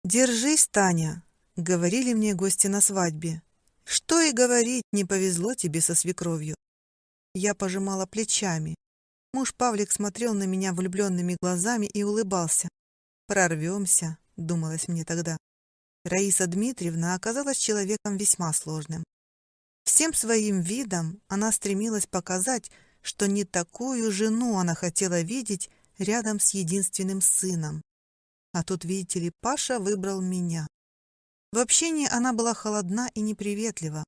«Держись, Таня», — говорили мне гости на свадьбе. «Что и говорить, не повезло тебе со свекровью». Я пожимала плечами. Муж Павлик смотрел на меня влюбленными глазами и улыбался. «Прорвемся», — думалось мне тогда. Раиса Дмитриевна оказалась человеком весьма сложным. Всем своим видом она стремилась показать, что не такую жену она хотела видеть рядом с единственным сыном. А тут, видите ли, Паша выбрал меня. В общении она была холодна и неприветлива.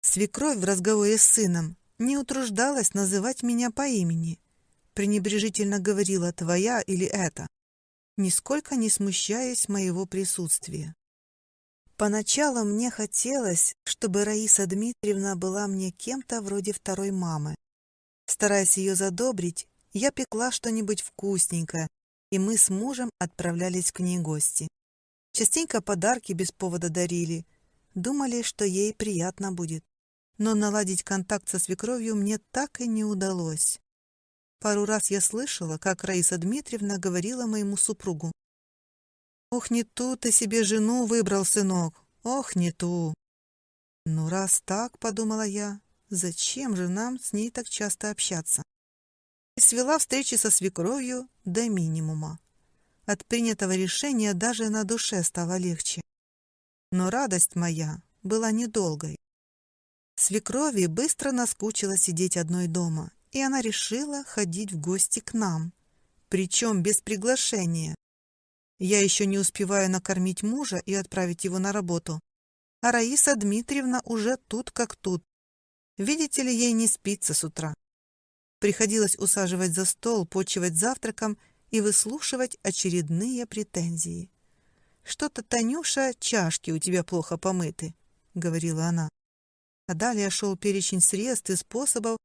Свекровь в разговоре с сыном не утруждалась называть меня по имени, пренебрежительно говорила «твоя» или «это», нисколько не смущаясь моего присутствия. Поначалу мне хотелось, чтобы Раиса Дмитриевна была мне кем-то вроде второй мамы. Стараясь ее задобрить, я пекла что-нибудь вкусненькое, и мы с мужем отправлялись к ней в гости. Частенько подарки без повода дарили, думали, что ей приятно будет. Но наладить контакт со свекровью мне так и не удалось. Пару раз я слышала, как Раиса Дмитриевна говорила моему супругу: «Ох, не ту ты себе жену выбрал, сынок, ох, не ту». «Ну, раз так, — подумала я, — зачем же нам с ней так часто общаться?» И свела встречи со свекровью до минимума. От принятого решения даже на душе стало легче. Но радость моя была недолгой. Свекрови быстро наскучило сидеть одной дома, и она решила ходить в гости к нам, причем без приглашения. Я еще не успеваю накормить мужа и отправить его на работу, а Раиса Дмитриевна уже тут как тут. Видите ли, ей не спится с утра. Приходилось усаживать за стол, почивать завтраком и выслушивать очередные претензии. «Что-то, Танюша, чашки у тебя плохо помыты», — говорила она. А далее шел перечень средств и способов,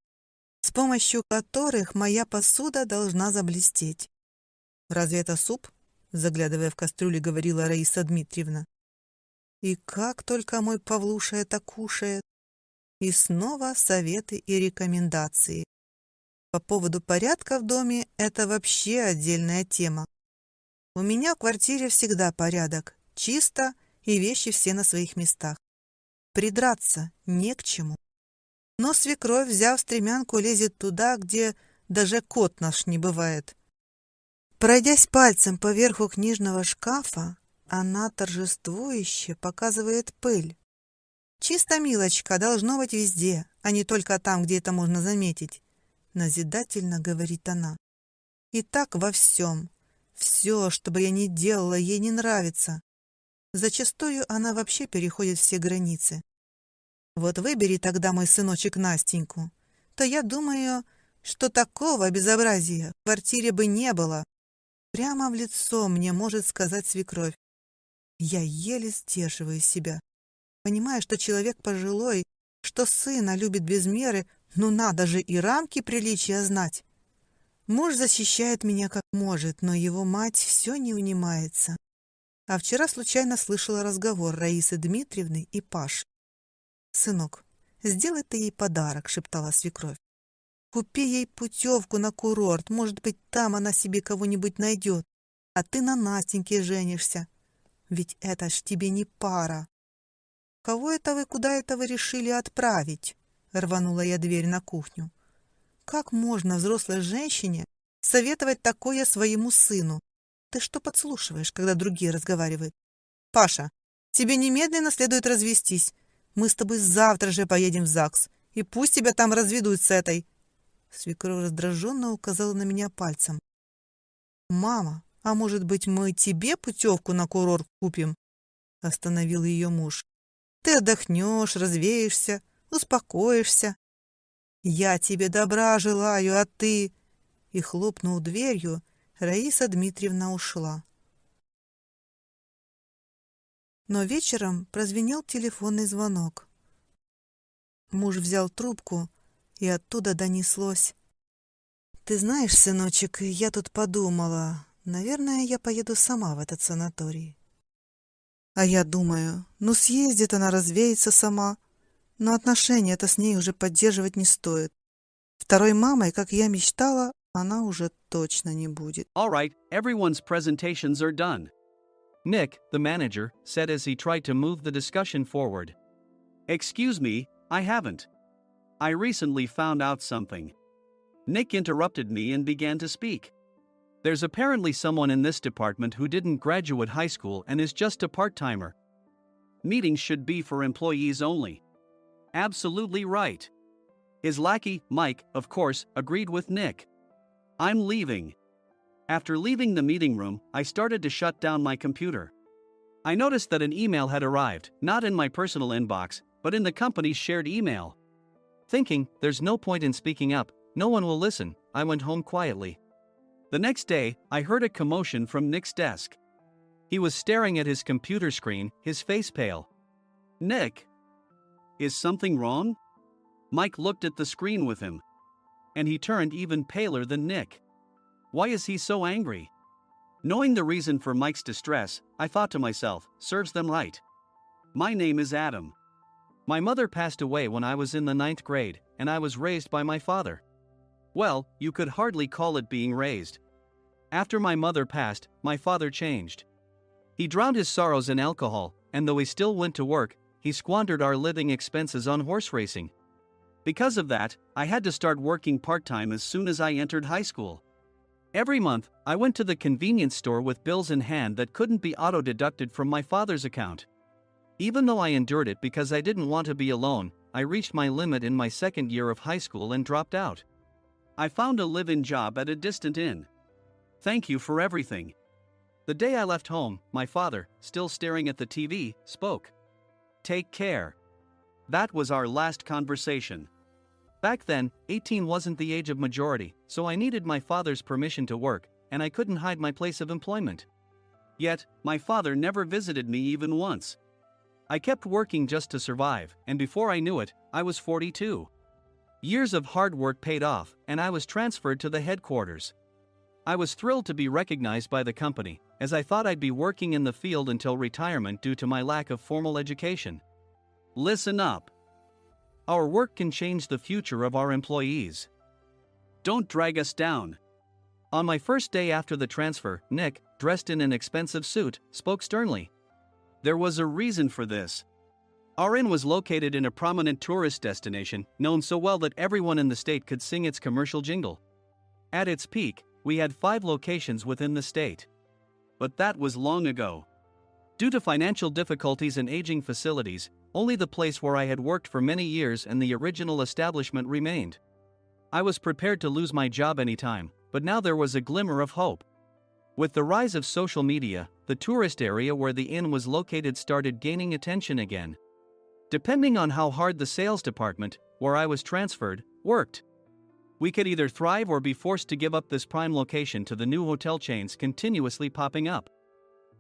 с помощью которых моя посуда должна заблестеть. «Разве это суп?» — заглядывая в кастрюлю, говорила Раиса Дмитриевна. «И как только мой Павлуша это кушает!» И снова советы и рекомендации. По поводу порядка в доме это вообще отдельная тема. У меня в квартире всегда порядок, чисто и вещи все на своих местах. Придраться не к чему. Но свекровь, взяв стремянку, лезет туда, где даже кот наш не бывает. Пройдясь пальцем по верху книжного шкафа, она торжествующе показывает пыль. «Чисто, милочка, должно быть везде, а не только там, где это можно заметить», — назидательно говорит она. «И так во всем. Все, что бы я ни делала, ей не нравится. Зачастую она вообще переходит все границы. Вот выбери тогда, мой сыночек, Настеньку, то я думаю, что такого безобразия в квартире бы не было». Прямо в лицо мне может сказать свекровь. Я еле сдерживаю себя. Понимаю, что человек пожилой, что сына любит без меры, но надо же и рамки приличия знать. Муж защищает меня как может, но его мать все не унимается. А вчера случайно слышала разговор Раисы Дмитриевны и Паши. «Сынок, сделай ты ей подарок», — шептала свекровь. «Купи ей путевку на курорт, может быть, там она себе кого-нибудь найдет, а ты на Настеньке женишься. Ведь это ж тебе не пара». «Кого это вы, куда это вы решили отправить?» — рванула я дверь на кухню. «Как можно взрослой женщине советовать такое своему сыну? Ты что подслушиваешь, когда другие разговаривают? Паша, тебе немедленно следует развестись. Мы с тобой завтра же поедем в ЗАГС, и пусть тебя там разведут с этой». Свекровь раздраженно указала на меня пальцем. «Мама, а может быть, мы тебе путевку на курорт купим?» — остановил ее муж. «Ты отдохнешь, развеешься, успокоишься. Я тебе добра желаю, а ты...» И, хлопнув дверью, Раиса Дмитриевна ушла. Но вечером прозвенел телефонный звонок. Муж взял трубку, и оттуда донеслось: «Ты знаешь, сыночек, я тут подумала, наверное, я поеду сама в этот санаторий». А я думаю, ну съездит она, развеется сама, но отношения-то с ней уже поддерживать не стоит. Второй мамой, как я мечтала, она уже точно не будет. All right, everyone's presentations are done. Nick, the manager, said as he tried to move the discussion forward. "Excuse me, I haven't. I recently found out something." Nick interrupted me and began to speak. "There's apparently someone in this department who didn't graduate high school and is just a part-timer. Meetings should be for employees only." "Absolutely right." His lackey, Mike, of course, agreed with Nick. "I'm leaving." After leaving the meeting room, I started to shut down my computer. I noticed that an email had arrived, not in my personal inbox, but in the company's shared email. Thinking, there's no point in speaking up, no one will listen, I went home quietly. The next day, I heard a commotion from Nick's desk. He was staring at his computer screen, his face pale. "Nick, is something wrong?" Mike looked at the screen with him. And he turned even paler than Nick. Why is he so angry? Knowing the reason for Mike's distress, I thought to myself, serves them right. My name is Adam. My mother passed away when I was in the 9th grade, and I was raised by my father. Well, you could hardly call it being raised. After my mother passed, my father changed. He drowned his sorrows in alcohol, and though he still went to work, he squandered our living expenses on horse racing. Because of that, I had to start working part-time as soon as I entered high school. Every month, I went to the convenience store with bills in hand that couldn't be auto-deducted from my father's account. Even though I endured it because I didn't want to be alone, I reached my limit in my second year of high school and dropped out. I found a live-in job at a distant inn. Thank you for everything. The day I left home, my father, still staring at the TV, spoke. Take care. That was our last conversation. Back then, 18 wasn't the age of majority, so I needed my father's permission to work, and I couldn't hide my place of employment. Yet, my father never visited me even once. I kept working just to survive, and before I knew it, I was 42. Years of hard work paid off, and I was transferred to the headquarters. I was thrilled to be recognized by the company, as I thought I'd be working in the field until retirement due to my lack of formal education. Listen up. Our work can change the future of our employees. Don't drag us down. On my first day after the transfer, Nick, dressed in an expensive suit, spoke sternly. There was a reason for this. Our inn was located in a prominent tourist destination, known so well that everyone in the state could sing its commercial jingle. At its peak, we had 5 locations within the state. But that was long ago. Due to financial difficulties and aging facilities, only the place where I had worked for many years and the original establishment remained. I was prepared to lose my job anytime, but now there was a glimmer of hope. With the rise of social media, the tourist area where the inn was located started gaining attention again. Depending on how hard the sales department, where I was transferred, worked, we could either thrive or be forced to give up this prime location to the new hotel chains continuously popping up.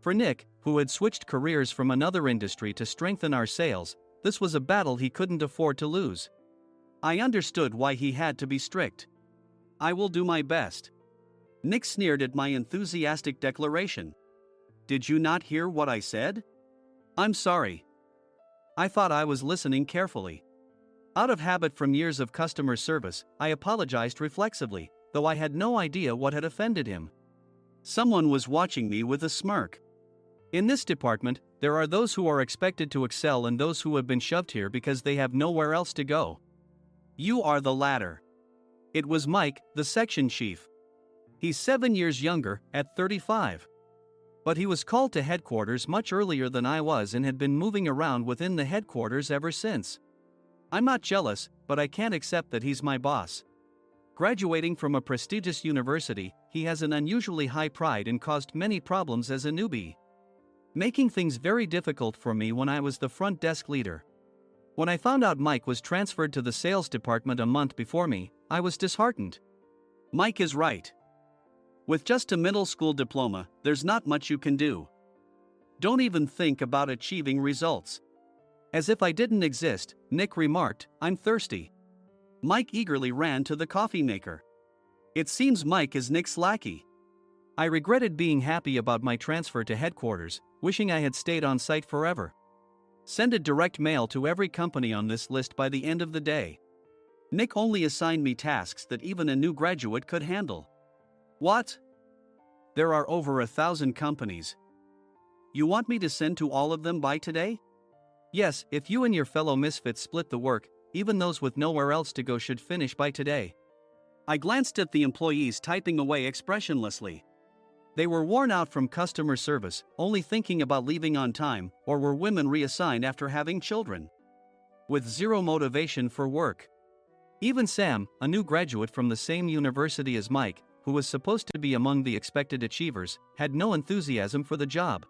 For Nick, who had switched careers from another industry to strengthen our sales, this was a battle he couldn't afford to lose. I understood why he had to be strict. I will do my best. Nick sneered at my enthusiastic declaration. Did you not hear what I said? I'm sorry. I thought I was listening carefully. Out of habit from years of customer service, I apologized reflexively, though I had no idea what had offended him. Someone was watching me with a smirk. In this department, there are those who are expected to excel and those who have been shoved here because they have nowhere else to go. You are the latter. It was Mike, the section chief. He's 7 years younger, at 35. But he was called to headquarters much earlier than I was and had been moving around within the headquarters ever since. I'm not jealous, but I can't accept that he's my boss. Graduating from a prestigious university, he has an unusually high pride and caused many problems as a newbie, making things very difficult for me when I was the front desk leader. When I found out Mike was transferred to the sales department a month before me, I was disheartened. Mike is right. With just a middle school diploma, there's not much you can do. Don't even think about achieving results. As if I didn't exist, Nick remarked, I'm thirsty. Mike eagerly ran to the coffee maker. It seems Mike is Nick's lackey. I regretted being happy about my transfer to headquarters, wishing I had stayed on site forever. Send a direct mail to every company on this list by the end of the day. Nick only assigned me tasks that even a new graduate could handle. What? There are over 1,000 companies. You want me to send to all of them by today? Yes, if you and your fellow misfits split the work, even those with nowhere else to go should finish by today. I glanced at the employees typing away expressionlessly. They were worn out from customer service, only thinking about leaving on time, or were women reassigned after having children. With zero motivation for work. Even Sam, a new graduate from the same university as Mike, who was supposed to be among the expected achievers, had no enthusiasm for the job.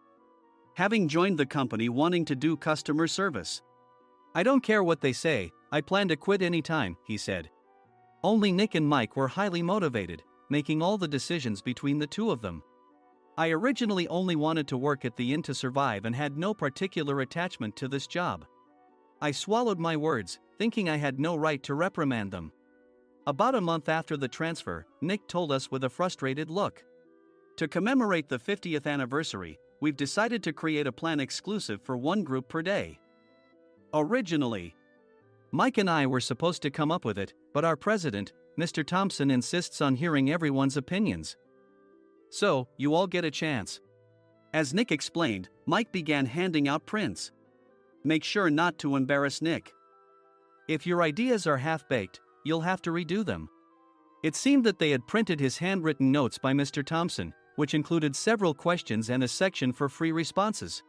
Having joined the company wanting to do customer service. I don't care what they say, I plan to quit anytime, he said. Only Nick and Mike were highly motivated, making all the decisions between the two of them. I originally only wanted to work at the inn to survive and had no particular attachment to this job. I swallowed my words, thinking I had no right to reprimand them. About a month after the transfer, Nick told us with a frustrated look. To commemorate the 50th anniversary, we've decided to create a plan exclusive for one group per day. Originally, Mike and I were supposed to come up with it, but our president, Mr. Thompson, insists on hearing everyone's opinions. So, you all get a chance. As Nick explained, Mike began handing out prints. Make sure not to embarrass Nick. If your ideas are half-baked, you'll have to redo them. It seemed that they had printed his handwritten notes by Mr. Thompson, which included several questions and a section for free responses.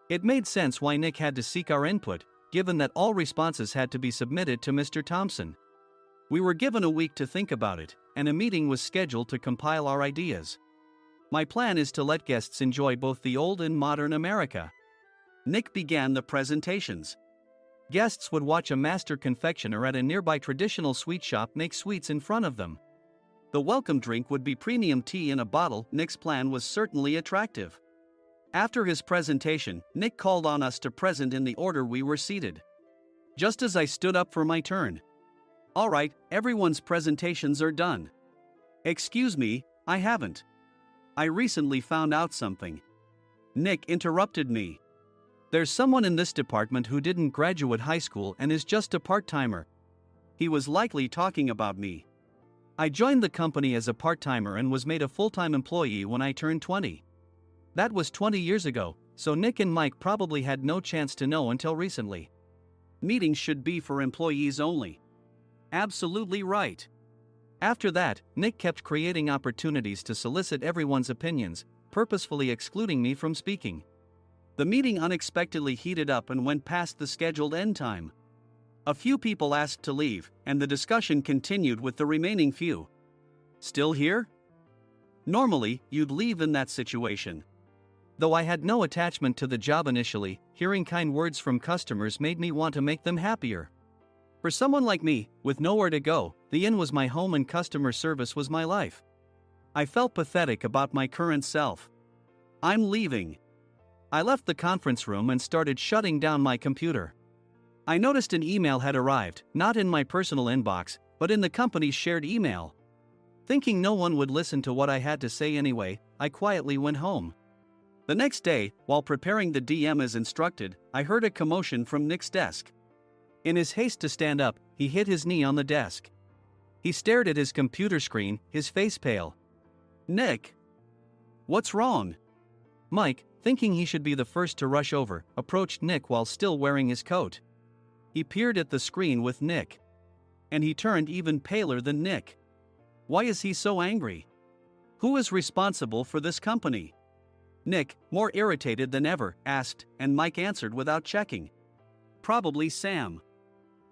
It made sense why Nick had to seek our input, given that all responses had to be submitted to Mr. Thompson. We were given a week to think about it, and a meeting was scheduled to compile our ideas. My plan is to let guests enjoy both the old and modern America. Nick began the presentations. Guests would watch a master confectioner at a nearby traditional sweet shop make sweets in front of them. The welcome drink would be premium tea in a bottle. Nick's plan was certainly attractive. After his presentation, Nick called on us to present in the order we were seated. Just as I stood up for my turn. All right, everyone's presentations are done. Excuse me, I haven't. I recently found out something. Nick interrupted me. There's someone in this department who didn't graduate high school and is just a part-timer. He was likely talking about me. I joined the company as a part-timer and was made a full-time employee when I turned 20. That was 20 years ago, so Nick and Mike probably had no chance to know until recently. Meetings should be for employees only. Absolutely right. After that, Nick kept creating opportunities to solicit everyone's opinions, purposefully excluding me from speaking. The meeting unexpectedly heated up and went past the scheduled end time. A few people asked to leave, and the discussion continued with the remaining few. Still here? Normally, you'd leave in that situation. Though I had no attachment to the job initially, hearing kind words from customers made me want to make them happier. For someone like me, with nowhere to go, the inn was my home and customer service was my life. I felt pathetic about my current self. I'm leaving. I left the conference room and started shutting down my computer. I noticed an email had arrived, not in my personal inbox, but in the company's shared email. Thinking no one would listen to what I had to say anyway, I quietly went home. The next day, while preparing the DM as instructed, I heard a commotion from Nick's desk. In his haste to stand up, he hit his knee on the desk. He stared at his computer screen, his face pale. Nick! What's wrong? Mike, thinking he should be the first to rush over, approached Nick while still wearing his coat. He peered at the screen with Nick. And he turned even paler than Nick. Why is he so angry? Who is responsible for this company? Nick, more irritated than ever, asked, and Mike answered without checking. Probably Sam.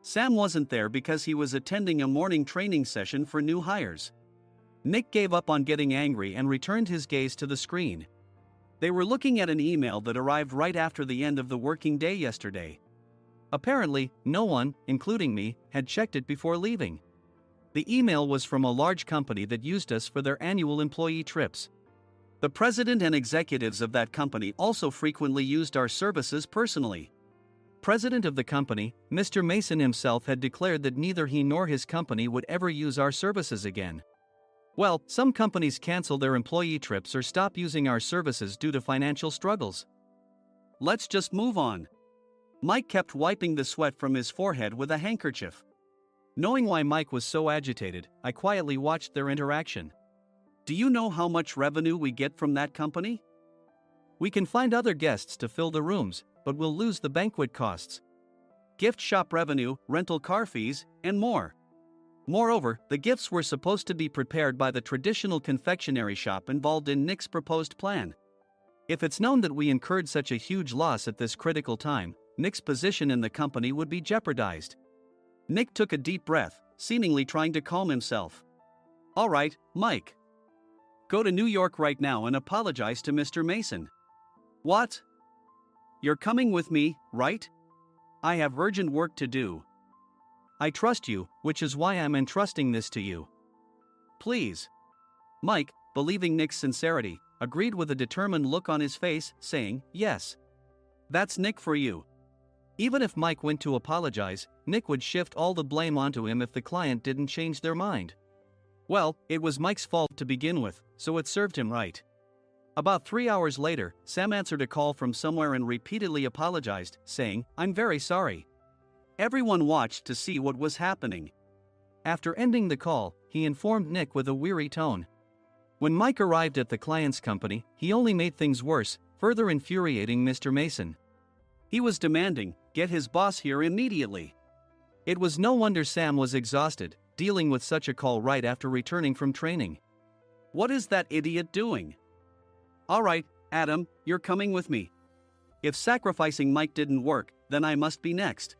Sam wasn't there because he was attending a morning training session for new hires. Nick gave up on getting angry and returned his gaze to the screen. They were looking at an email that arrived right after the end of the working day yesterday. Apparently, no one, including me, had checked it before leaving. The email was from a large company that used us for their annual employee trips. The president and executives of that company also frequently used our services personally. President of the company, Mr. Mason himself, had declared that neither he nor his company would ever use our services again. Well, some companies cancel their employee trips or stop using our services due to financial struggles. Let's just move on. Mike kept wiping the sweat from his forehead with a handkerchief. Knowing why Mike was so agitated, I quietly watched their interaction. Do you know how much revenue we get from that company? We can find other guests to fill the rooms, but we'll lose the banquet costs, gift shop revenue, rental car fees, and more. Moreover, the gifts were supposed to be prepared by the traditional confectionery shop involved in Nick's proposed plan. If it's known that we incurred such a huge loss at this critical time, Nick's position in the company would be jeopardized. Nick took a deep breath, seemingly trying to calm himself. All right, Mike. Go to New York right now and apologize to Mr. Mason. What? You're coming with me, right? I have urgent work to do. I trust you, which is why I'm entrusting this to you. Please. Mike, believing Nick's sincerity, agreed with a determined look on his face, saying, yes. That's Nick for you. Even if Mike went to apologize, Nick would shift all the blame onto him if the client didn't change their mind. Well, it was Mike's fault to begin with, so it served him right. About 3 hours later, Sam answered a call from somewhere and repeatedly apologized, saying, I'm very sorry. Everyone watched to see what was happening. After ending the call, he informed Nick with a weary tone. When Mike arrived at the client's company, he only made things worse, further infuriating Mr. Mason. He was demanding, get his boss here immediately. It was no wonder Sam was exhausted, dealing with such a call right after returning from training. What is that idiot doing? All right, Adam, you're coming with me. If sacrificing Mike didn't work, then I must be next.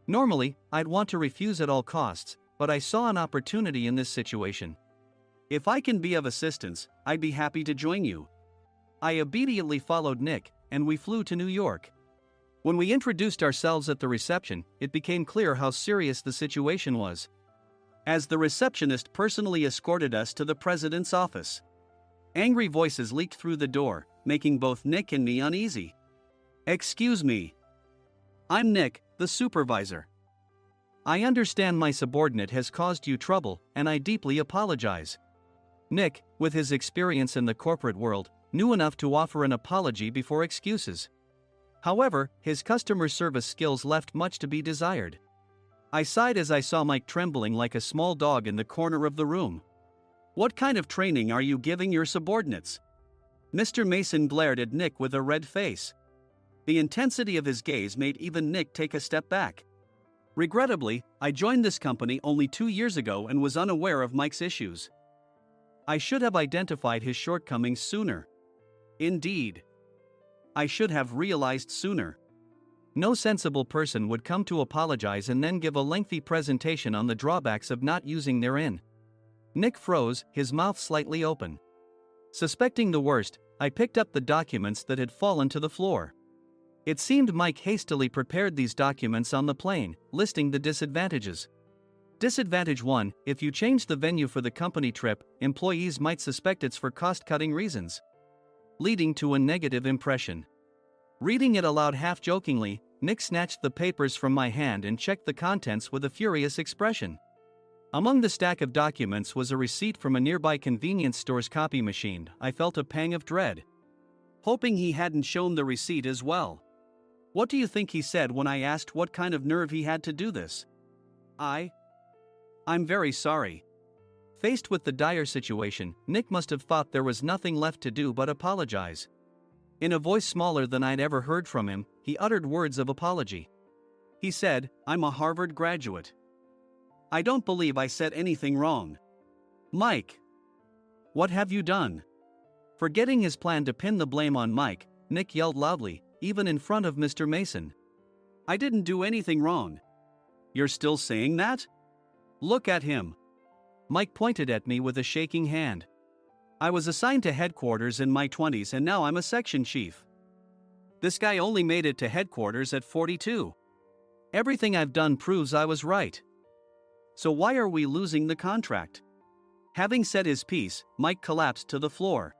Normally, I'd want to refuse at all costs, but I saw an opportunity in this situation. If I can be of assistance, I'd be happy to join you. I obediently followed Nick, and we flew to New York. When we introduced ourselves at the reception, it became clear how serious the situation was, as the receptionist personally escorted us to the president's office. Angry voices leaked through the door, making both Nick and me uneasy. Excuse me. I'm Nick, the supervisor. I understand my subordinate has caused you trouble, and I deeply apologize. Nick, with his experience in the corporate world, knew enough to offer an apology before excuses. However, his customer service skills left much to be desired. I sighed as I saw Mike trembling like a small dog in the corner of the room. What kind of training are you giving your subordinates? Mr. Mason glared at Nick with a red face. The intensity of his gaze made even Nick take a step back. Regrettably, I joined this company only 2 years ago and was unaware of Mike's issues. I should have identified his shortcomings sooner. Indeed. I should have realized sooner. No sensible person would come to apologize and then give a lengthy presentation on the drawbacks of not using their in. Nick froze, his mouth slightly open. Suspecting the worst, I picked up the documents that had fallen to the floor. It seemed Mike hastily prepared these documents on the plane, listing the disadvantages. Disadvantage 1: if you change the venue for the company trip, employees might suspect it's for cost-cutting reasons, leading to a negative impression. Reading it aloud half-jokingly, Nick snatched the papers from my hand and checked the contents with a furious expression. Among the stack of documents was a receipt from a nearby convenience store's copy machine. I felt a pang of dread, hoping he hadn't shown the receipt as well. What do you think he said when I asked what kind of nerve he had to do this? I'm very sorry. Faced with the dire situation, Nick must have thought there was nothing left to do but apologize. In a voice smaller than I'd ever heard from him, he uttered words of apology. He said, I'm a Harvard graduate. I don't believe I said anything wrong. Mike! What have you done? Forgetting his plan to pin the blame on Mike, Nick yelled loudly, even in front of Mr. Mason. I didn't do anything wrong. You're still saying that? Look at him. Mike pointed at me with a shaking hand. I was assigned to headquarters in my 20s and now I'm a section chief. This guy only made it to headquarters at 42. Everything I've done proves I was right. So why are we losing the contract? Having said his piece, Mike collapsed to the floor.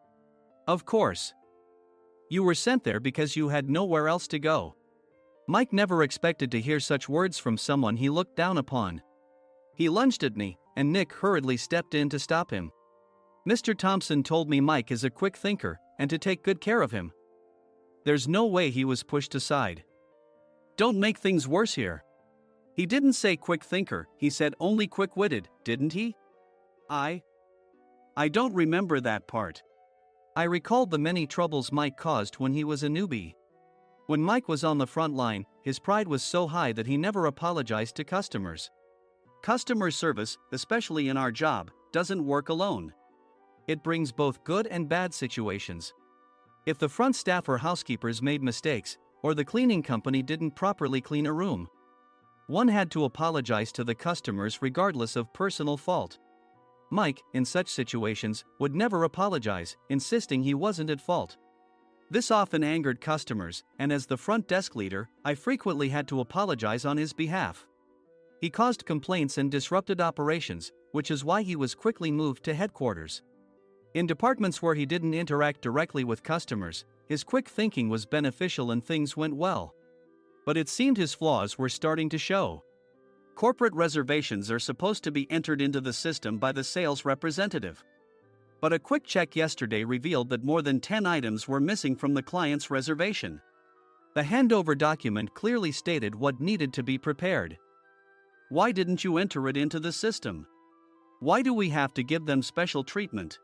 Of course. You were sent there because you had nowhere else to go. Mike never expected to hear such words from someone he looked down upon. He lunged at me, and Nick hurriedly stepped in to stop him. Mr. Thompson told me Mike is a quick thinker, and to take good care of him. There's no way he was pushed aside. Don't make things worse here. He didn't say quick thinker, he said only quick-witted, didn't he? I don't remember that part. I recalled the many troubles Mike caused when he was a newbie. When Mike was on the front line, his pride was so high that he never apologized to customers. Customer service, especially in our job, doesn't work alone. It brings both good and bad situations. If the front staff or housekeepers made mistakes, or the cleaning company didn't properly clean a room, one had to apologize to the customers regardless of personal fault. Mike, in such situations, would never apologize, insisting he wasn't at fault. This often angered customers, and as the front desk leader, I frequently had to apologize on his behalf. He caused complaints and disrupted operations, which is why he was quickly moved to headquarters. In departments where he didn't interact directly with customers, his quick thinking was beneficial and things went well. But it seemed his flaws were starting to show. Corporate reservations are supposed to be entered into the system by the sales representative. But a quick check yesterday revealed that more than 10 items were missing from the client's reservation. The handover document clearly stated what needed to be prepared. Why didn't you enter it into the system? Why do we have to give them special treatment?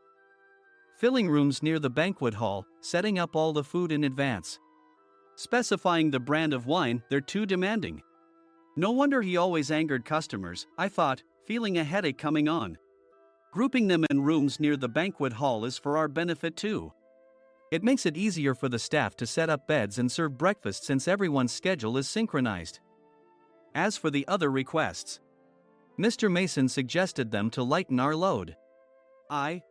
Filling rooms near the banquet hall, setting up all the food in advance. Specifying the brand of wine, they're too demanding. No wonder he always angered customers, I thought, feeling a headache coming on. Grouping them in rooms near the banquet hall is for our benefit too. It makes it easier for the staff to set up beds and serve breakfast since everyone's schedule is synchronized. As for the other requests, Mr. Mason suggested them to lighten our load. I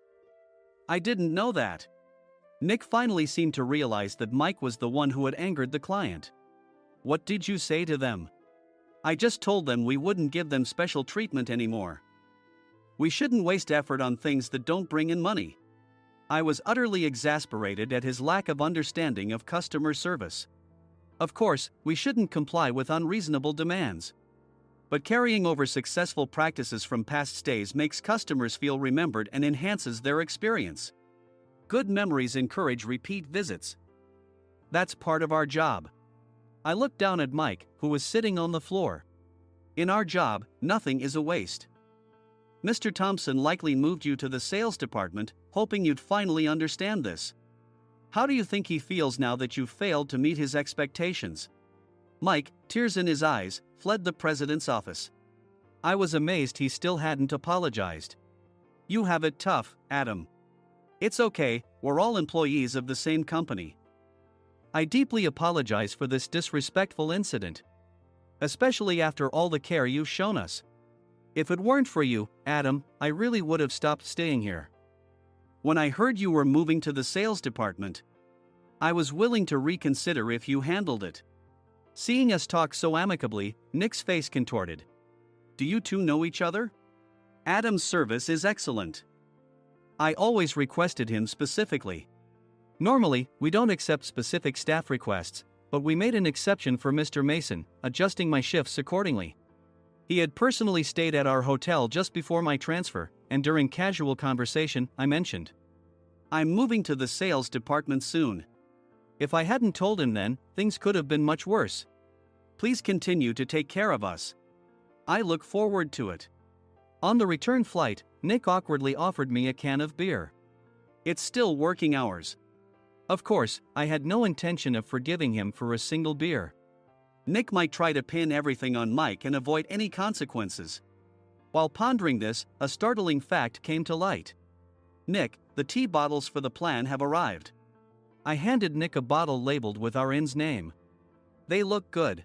didn't know that. Nick finally seemed to realize that Mike was the one who had angered the client. What did you say to them? I just told them we wouldn't give them special treatment anymore. We shouldn't waste effort on things that don't bring in money. I was utterly exasperated at his lack of understanding of customer service. Of course, we shouldn't comply with unreasonable demands. But carrying over successful practices from past stays makes customers feel remembered and enhances their experience. Good memories encourage repeat visits. That's part of our job. I looked down at Mike, who was sitting on the floor. In our job, nothing is a waste. Mr. Thompson likely moved you to the sales department, hoping you'd finally understand this. How do you think he feels now that you failed to meet his expectations? Mike, tears in his eyes, fled the president's office. I was amazed he still hadn't apologized. You have it tough, Adam. It's okay, we're all employees of the same company. I deeply apologize for this disrespectful incident. Especially after all the care you've shown us. If it weren't for you, Adam, I really would have stopped staying here. When I heard you were moving to the sales department, I was willing to reconsider if you handled it. Seeing us talk so amicably, Nick's face contorted. Do you two know each other? Adam's service is excellent. I always requested him specifically. Normally, we don't accept specific staff requests, but we made an exception for Mr. Mason, adjusting my shifts accordingly. He had personally stayed at our hotel just before my transfer, and during casual conversation, I mentioned, I'm moving to the sales department soon. If I hadn't told him then, things could have been much worse. Please continue to take care of us. I look forward to it. On the return flight, Nick awkwardly offered me a can of beer. It's still working hours. Of course, I had no intention of forgiving him for a single beer. Nick might try to pin everything on Mike and avoid any consequences. While pondering this, a startling fact came to light. Nick, the tea bottles for the plan have arrived. I handed Nick a bottle labeled with our inn's name. They look good.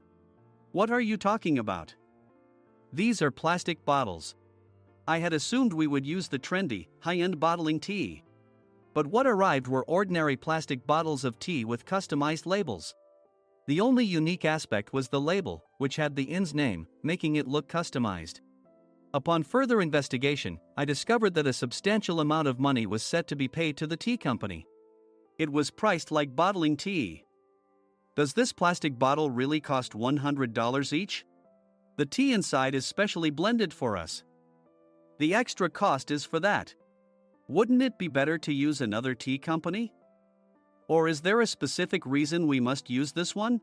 What are you talking about? These are plastic bottles. I had assumed we would use the trendy, high-end bottling tea. But what arrived were ordinary plastic bottles of tea with customized labels. The only unique aspect was the label, which had the inn's name, making it look customized. Upon further investigation, I discovered that a substantial amount of money was set to be paid to the tea company. It was priced like bottling tea. Does this plastic bottle really cost $100 each? The tea inside is specially blended for us. The extra cost is for that. Wouldn't it be better to use another tea company? Or is there a specific reason we must use this one?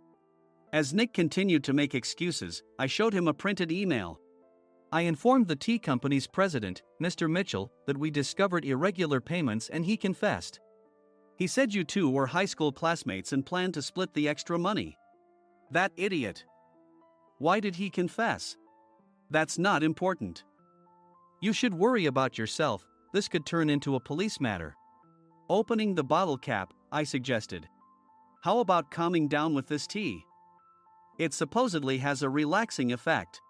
As Nick continued to make excuses, I showed him a printed email. I informed the tea company's president, Mr. Mitchell, that we discovered irregular payments and he confessed. He said you two were high school classmates and planned to split the extra money. That idiot. Why did he confess? That's not important. You should worry about yourself, this could turn into a police matter. Opening the bottle cap, I suggested. How about calming down with this tea? It supposedly has a relaxing effect.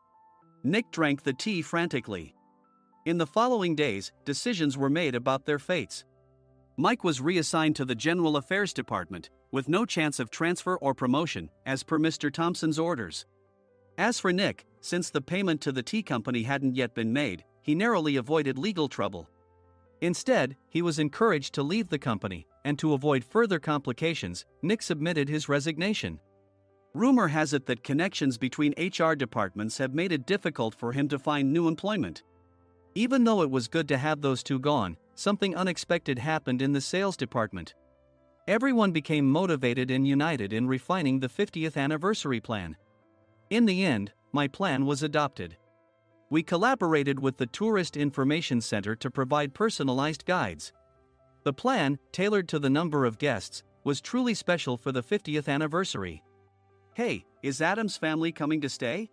Nick drank the tea frantically. In the following days, decisions were made about their fates. Mike was reassigned to the General Affairs Department, with no chance of transfer or promotion, as per Mr. Thompson's orders. As for Nick, since the payment to the tea company hadn't yet been made, he narrowly avoided legal trouble. Instead, he was encouraged to leave the company, and to avoid further complications, Nick submitted his resignation. Rumor has it that connections between HR departments have made it difficult for him to find new employment. Even though it was good to have those two gone, something unexpected happened in the sales department. Everyone became motivated and united in refining the 50th anniversary plan. In the end, my plan was adopted. We collaborated with the Tourist Information Center to provide personalized guides. The plan, tailored to the number of guests, was truly special for the 50th anniversary. Hey, is Adam's family coming to stay?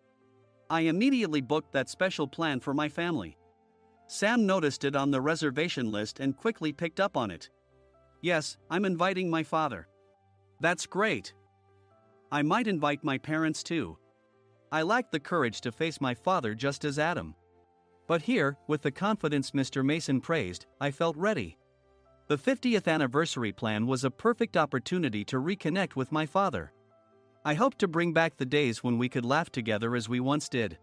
I immediately booked that special plan for my family. Sam noticed it on the reservation list and quickly picked up on it. Yes, I'm inviting my father. That's great. I might invite my parents too. I lacked the courage to face my father just as Adam. But here, with the confidence Mr. Mason praised, I felt ready. The 50th anniversary plan was a perfect opportunity to reconnect with my father. I hoped to bring back the days when we could laugh together as we once did.